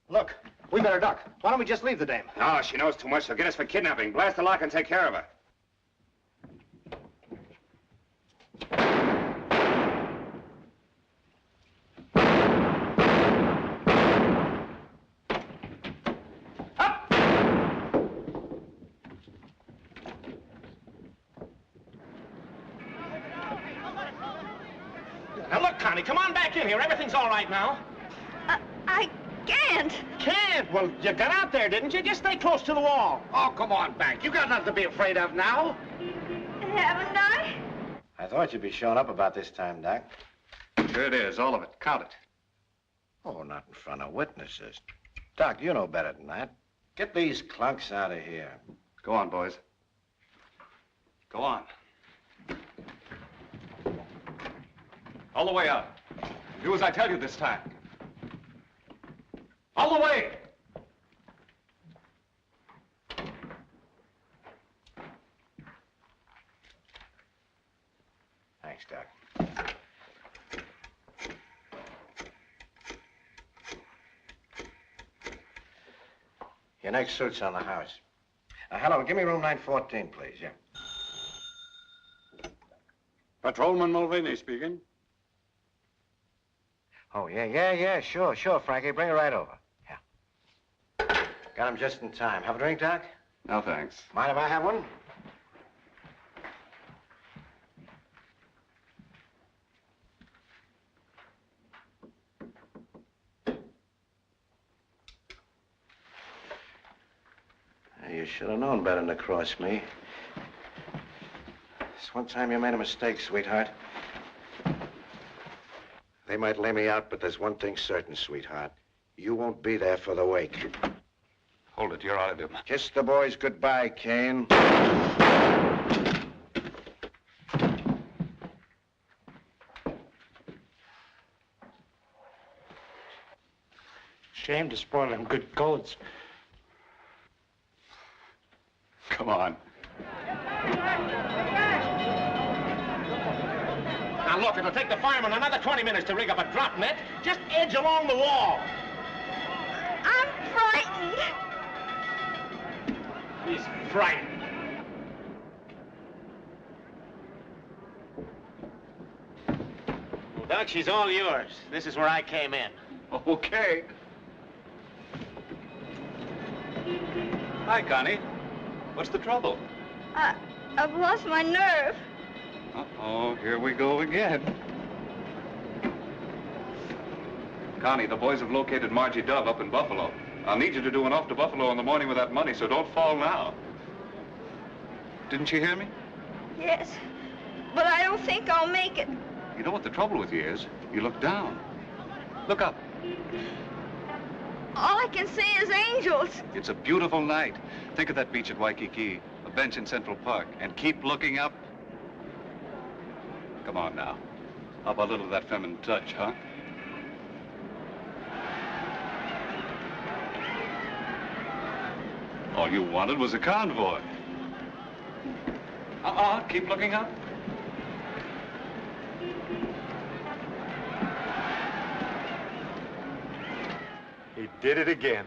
Look, we better duck. Why don't we just leave the dame? No, she knows too much. She'll get us for kidnapping. Blast the lock and take care of her. Connie. Come on back in here. Everything's all right now. I can't. Can't? Well, you got out there, didn't you? Just stay close to the wall. Oh, come on back. You got nothing to be afraid of now. Haven't I? I thought you'd be showing up about this time, Doc. Here it is, all of it. Count it. Oh, not in front of witnesses. Doc, you know better than that. Get these clunks out of here. Go on, boys. Go on. All the way up. Do as I tell you this time. All the way! Thanks, Doc. Your next suit's on the house. Hello, give me room 914, please, yeah. Patrolman Mulvaney speaking. Oh, yeah, sure, Frankie. Bring her right over. Yeah. Got him just in time. Have a drink, Doc? No, thanks. Mind if I have one? You should have known better than to cross me. This one time you made a mistake, sweetheart. They might lay me out, but there's one thing certain, sweetheart. You won't be there for the wake. Hold it, you're out of him. Kiss the boys goodbye, Kane. Shame to spoil them good coats. Come on. Now, look, it'll take the fireman another 20 minutes to rig up a drop net. Just edge along the wall. I'm frightened. He's frightened. Well, Doc, she's all yours. This is where I came in. Okay. Hi, Connie. What's the trouble? I've lost my nerve. Uh-oh, here we go again. Connie, the boys have located Margie Dove up in Buffalo. I'll need you to do an off to Buffalo in the morning with that money, so don't fall now. Didn't you hear me? Yes, but I don't think I'll make it. You know what the trouble with you is? You look down. Look up. All I can see is angels. It's a beautiful night. Think of that beach at Waikiki, a bench in Central Park, and keep looking up. Come on now. How about a little of that feminine touch, huh? All you wanted was a convoy. Keep looking up. He did it again.